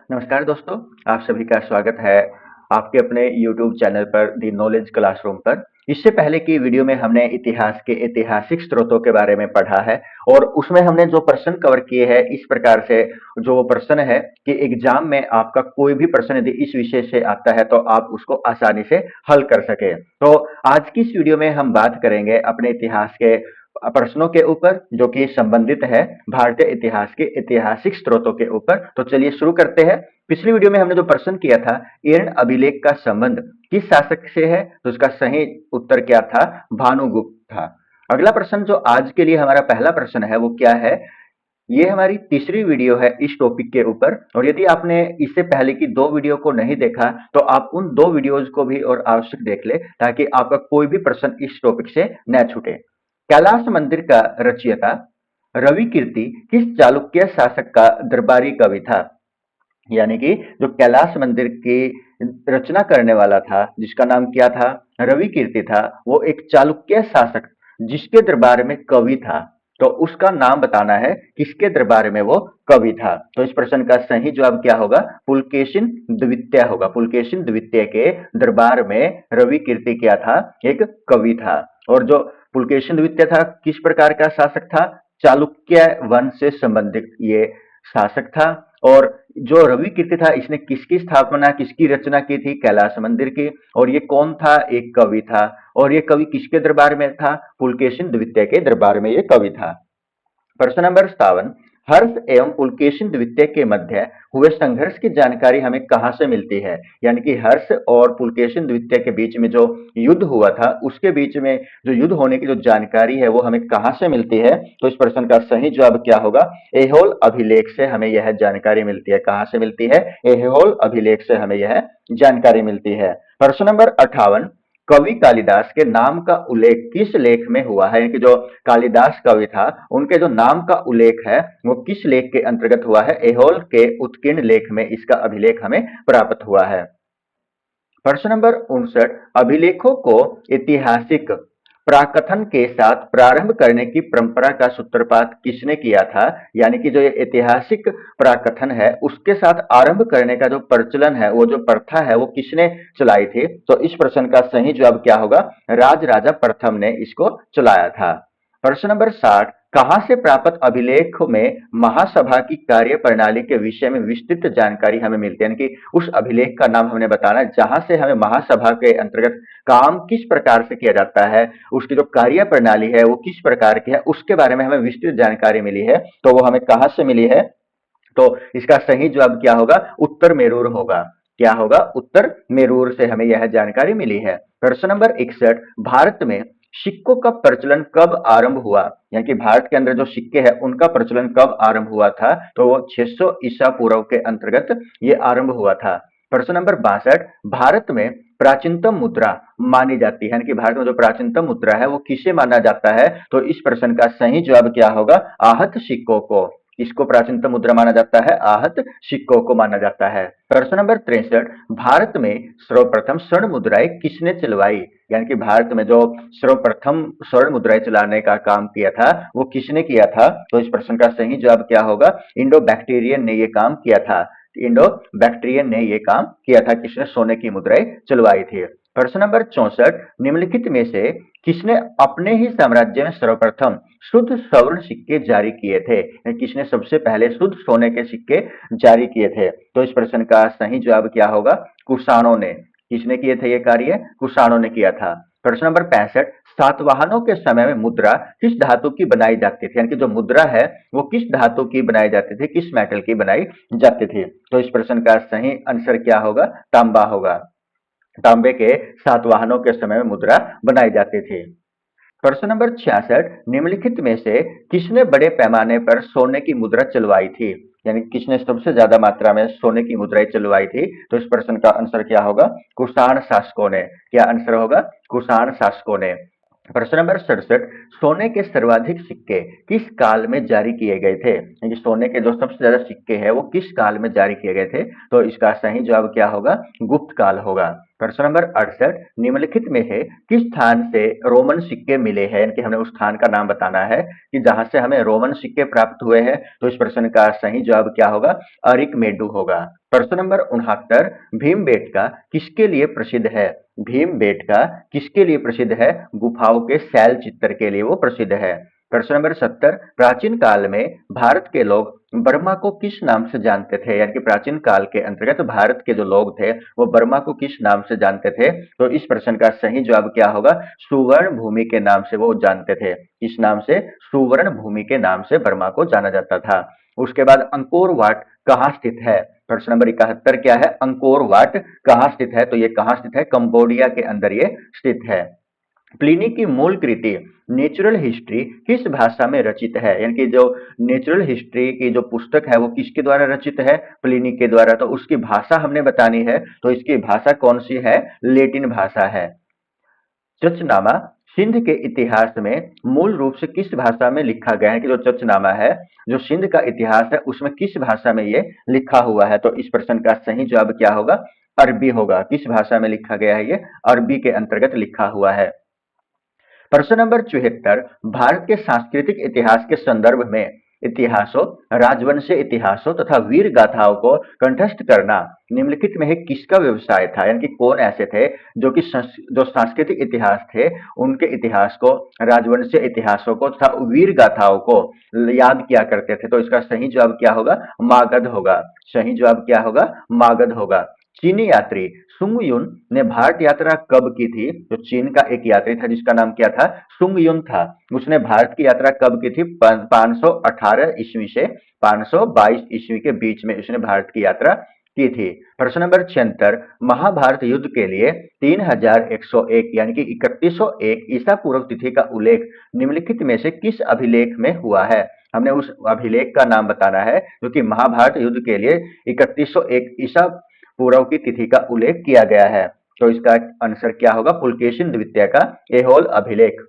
नमस्कार दोस्तों, आप सभी का स्वागत है आपके अपने YouTube चैनल पर दी नॉलेज क्लासरूम पर। इससे पहले की वीडियो में हमने इतिहास के ऐतिहासिक स्रोतों के बारे में पढ़ा है और उसमें हमने जो प्रश्न कवर किए हैं इस प्रकार से। जो वो प्रश्न है कि एग्जाम में आपका कोई भी प्रश्न यदि इस विषय से आता है तो आप उसको आसानी से हल कर सके। तो आज की इस वीडियो में हम बात करेंगे अपने इतिहास के प्रश्नों के ऊपर जो कि संबंधित है भारतीय इतिहास के ऐतिहासिक स्रोतों के ऊपर। तो चलिए शुरू करते हैं। पिछली वीडियो में हमने जो प्रश्न किया था, एर्ण अभिलेख का संबंध किस शासक से है, तो उसका सही उत्तर क्या था? भानुगुप्त था। अगला प्रश्न जो आज के लिए हमारा पहला प्रश्न है वो क्या है? ये हमारी तीसरी वीडियो है इस टॉपिक के ऊपर और यदि आपने इससे पहले की दो वीडियो को नहीं देखा तो आप उन दो वीडियोज को भी और आवश्यक देख ले ताकि आपका कोई भी प्रश्न इस टॉपिक से न छूटे। कैलाश मंदिर का रचयिता रवि कीर्ति किस चालुक्य शासक का दरबारी कवि था? यानी कि जो कैलाश मंदिर की रचना करने वाला था जिसका नाम क्या था? रवि कीर्ति था। वो एक चालुक्य शासक जिसके दरबार में कवि था, तो उसका नाम बताना है किसके दरबार में वो कवि था। तो इस प्रश्न का सही जवाब क्या होगा? पुलकेशिन द्वितीय होगा। पुलकेशिन द्वितीय के दरबार में रवि कीर्ति क्या था? एक कवि था। और जो पुलकेशिन द्वितीय था किस प्रकार का शासक था? चालुक्य वंश से संबंधित ये शासक था। और जो रवि कीर्ति था इसने किसकी स्थापना, किसकी रचना की थी? कैलाश मंदिर की। और ये कौन था? एक कवि था। और ये कवि किसके दरबार में था? पुलकेशिन द्वितीय के दरबार में ये कवि था। प्रश्न नंबर 57, हर्ष एवं पुलकेशिन द्वितीय के मध्य हुए संघर्ष की जानकारी हमें कहां से मिलती है? यानी कि हर्ष और पुलकेशिन द्वितीय के बीच में जो युद्ध हुआ था उसके बीच में जो युद्ध होने की जो जानकारी है वो हमें कहां से मिलती है? तो इस प्रश्न का सही जवाब क्या होगा? ऐहोल अभिलेख से हमें यह जानकारी मिलती है। कहां से मिलती है? ऐहोल अभिलेख से हमें यह जानकारी मिलती है। प्रश्न नंबर 58, कवि कालिदास के नाम का उल्लेख किस लेख में हुआ है? यानी कि जो कालिदास कवि था उनके जो नाम का उल्लेख है वो किस लेख के अंतर्गत हुआ है? ऐहोल के उत्कीर्ण लेख में इसका अभिलेख हमें प्राप्त हुआ है। प्रश्न नंबर 59, अभिलेखों को ऐतिहासिक प्राकथन के साथ प्रारंभ करने की परंपरा का सूत्रपात किसने किया था? यानी कि जो ये ऐतिहासिक प्राकथन है उसके साथ आरंभ करने का जो प्रचलन है, वो जो प्रथा है वो किसने चलाई थी? तो इस प्रश्न का सही जवाब क्या होगा? राजराजा प्रथम ने इसको चलाया था। प्रश्न नंबर 60, कहां से प्राप्त अभिलेख में महासभा की कार्य प्रणाली के विषय में विस्तृत जानकारी हमें मिलती है? यानी कि उस अभिलेख का नाम हमने बताना है जहां से हमें महासभा के अंतर्गत काम किस प्रकार से किया जाता है, उसकी जो कार्य प्रणाली है वो किस प्रकार की है, उसके बारे में हमें विस्तृत जानकारी मिली है। तो वो हमें कहां से मिली है? तो इसका सही जवाब क्या होगा? उत्तर मेरूर होगा। क्या होगा? उत्तर मेरूर से हमें यह जानकारी मिली है। प्रश्न नंबर 61, भारत में सिक्कों का प्रचलन कब आरंभ हुआ? यानी कि भारत के अंदर जो सिक्के हैं उनका प्रचलन कब आरंभ हुआ था? तो वो 600 ईसा पूर्व के अंतर्गत ये आरंभ हुआ था। प्रश्न नंबर 62, भारत में प्राचीनतम मुद्रा मानी जाती है, यानी कि भारत में जो प्राचीनतम मुद्रा है वो किसे माना जाता है? तो इस प्रश्न का सही जवाब क्या होगा? आहत सिक्कों को। इसको प्राचीनतम मुद्रा माना जाता है, आहत सिक्कों को माना जाता है। प्रश्न नंबर 63, भारत में सर्वप्रथम स्वर्ण मुद्राएं किसने चलवाई? यानी कि भारत में जो सर्वप्रथम स्वर्ण मुद्राएं चलाने का काम किया था वो किसने किया था? तो इस प्रश्न का सही जवाब क्या होगा? इंडो बैक्टीरियन ने ये काम किया था। इंडो बैक्टीरियन ने ये काम किया था। किसने सोने की मुद्राएं चलवाई थी? प्रश्न नंबर 64, निम्नलिखित में से किसने अपने ही साम्राज्य में सर्वप्रथम शुद्ध स्वर्ण सिक्के जारी किए थे? किसने सबसे पहले शुद्ध सोने के सिक्के जारी किए थे? तो इस प्रश्न का सही जवाब क्या होगा? कुषाणों ने। किसने किए थे ये कार्य? कुषाणों ने किया था। प्रश्न नंबर 65, सातवाहनों के समय में मुद्रा किस धातु की बनाई जाती थी? यानी कि जो मुद्रा है वो किस धातु की बनाई जाती थी, किस मेटल की बनाई जाती थी? तो इस प्रश्न का सही आंसर क्या होगा? तांबा होगा। तांबे के सातवाहनों के समय में मुद्रा बनाई जाती थी। प्रश्न नंबर 66, निम्नलिखित में से किसने बड़े पैमाने पर सोने की मुद्रा चलवाई थी? यानी किसने सबसे ज्यादा मात्रा में सोने की मुद्राएं चलवाई थी? तो इस प्रश्न का आंसर क्या होगा? कुषाण शासकों ने। क्या आंसर होगा? कुषाण शासकों ने। प्रश्न नंबर 67, सोने के सर्वाधिक सिक्के किस काल में जारी किए गए थे? यानी सोने के जो सबसे ज्यादा सिक्के हैं वो किस काल में जारी किए गए थे? तो इसका सही जवाब क्या होगा? गुप्त काल होगा। प्रश्न नंबर 68 निम्नलिखित में से किस स्थान से रोमन सिक्के मिले हैं, यानी कि हमें उस स्थान का नाम बताना है कि जहां से हमें रोमन सिक्के प्राप्त हुए हैं। तो इस प्रश्न का सही जवाब क्या होगा? अरिकमेडु होगा। प्रश्न नंबर 69 भीमबेटका किसके लिए प्रसिद्ध है? भीमबेटका किसके लिए प्रसिद्ध है? गुफाओं के शैल चित्र के लिए वो प्रसिद्ध है। प्रश्न नंबर 70 प्राचीन काल में भारत के लोग बर्मा को किस नाम से जानते थे? यानी कि प्राचीन काल के अंतर्गत भारत के जो लोग थे वो बर्मा को किस नाम से जानते थे? तो इस प्रश्न का सही जवाब क्या होगा? सुवर्ण भूमि के नाम से वो जानते थे। इस नाम से सुवर्ण भूमि के नाम से बर्मा को जाना जाता था। उसके बाद अंकोर वाट कहाँ स्थित है? प्रश्न नंबर 71 क्या है? अंकोर वाट कहाँ स्थित है? तो ये कहाँ स्थित है? कंबोडिया के अंदर ये स्थित है। प्लिनी की मूल कृति नेचुरल हिस्ट्री किस भाषा में रचित है? यानी कि जो नेचुरल हिस्ट्री की जो पुस्तक है वो किसके द्वारा रचित है? प्लिनी के द्वारा। तो उसकी भाषा हमने बतानी है, तो इसकी भाषा कौन सी है? लेटिन भाषा है। चचनामा सिंध के इतिहास में मूल रूप से किस भाषा में लिखा गया है? कि जो चचनामा है, जो सिंध का इतिहास है, उसमें किस भाषा में ये लिखा हुआ है? तो इस प्रश्न का सही जवाब क्या होगा? अरबी होगा। किस भाषा में लिखा गया है? ये अरबी के अंतर्गत लिखा हुआ है। प्रश्न नंबर 74 भारत के सांस्कृतिक इतिहास के संदर्भ में इतिहासों, राजवंशीय इतिहासों तथा वीर गाथाओं को कंठस्थ करना निम्नलिखित में से किसका व्यवसाय था? यानी कि कौन ऐसे थे जो कि जो सांस्कृतिक इतिहास थे उनके इतिहास को, राजवंशीय इतिहासों को तथा वीर गाथाओं को याद किया करते थे। तो इसका सही जवाब क्या होगा? मागध होगा। सही जवाब क्या होगा? मागध होगा। चीनी यात्री सुंग युन ने भारत यात्रा कब की थी? जो चीन का एक यात्री था जिसका नाम क्या था? सुंग युन था। उसने भारत की यात्रा कब की थी? 518 ईस्वी से 522 ईस्वी के बीच में उसने भारत की यात्रा की थी। प्रश्न नंबर 76 महाभारत युद्ध के लिए 3101 यानी कि 3101 ईसा पूर्व तिथि का उल्लेख निम्नलिखित में से किस अभिलेख में हुआ है? हमने उस अभिलेख का नाम बताना है जो कि महाभारत युद्ध के लिए 3101 ईसा पूर्व की तिथि का उल्लेख किया गया है। तो इसका आंसर क्या होगा? पुलकेशिन द्वितीय का एहोल अभिलेख।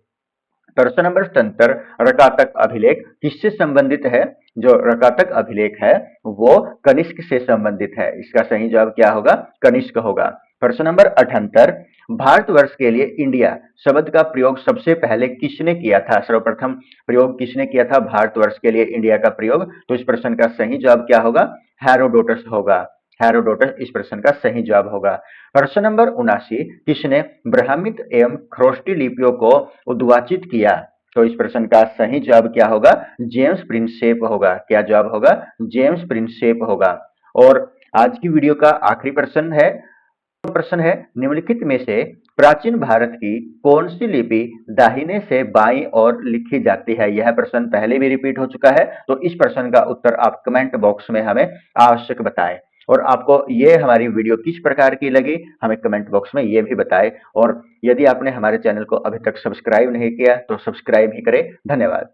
प्रश्न नंबर 77 रकातक अभिलेख किससे संबंधित है? जो रकातक अभिलेख है वो कनिष्क से संबंधित है। इसका सही जवाब क्या होगा? कनिष्क होगा। प्रश्न नंबर 78 भारतवर्ष के लिए इंडिया शब्द का प्रयोग सबसे पहले किसने किया था? सर्वप्रथम प्रयोग किसने किया था भारतवर्ष के लिए इंडिया का प्रयोग? तो इस प्रश्न का सही जवाब क्या होगा? हेरोडोटस होगा। हेरोडोटस इस प्रश्न का सही जवाब होगा। प्रश्न नंबर 79 किसने ब्राह्मित एवं ख्रोष्टी लिपियों को उद्वाचित किया? तो इस प्रश्न का सही जवाब क्या होगा? जेम्स प्रिंसेप होगा। क्या जवाब होगा? जेम्स प्रिंसेप होगा। और आज की वीडियो का आखिरी प्रश्न है निम्नलिखित में से प्राचीन भारत की कौन सी लिपि दाहिने से बाईं ओर लिखी जाती है? यह प्रश्न पहले भी रिपीट हो चुका है, तो इस प्रश्न का उत्तर आप कमेंट बॉक्स में हमें आवश्यक बताएं। और आपको ये हमारी वीडियो किस प्रकार की लगी हमें कमेंट बॉक्स में ये भी बताएं। और यदि आपने हमारे चैनल को अभी तक सब्सक्राइब नहीं किया तो सब्सक्राइब ही करें। धन्यवाद।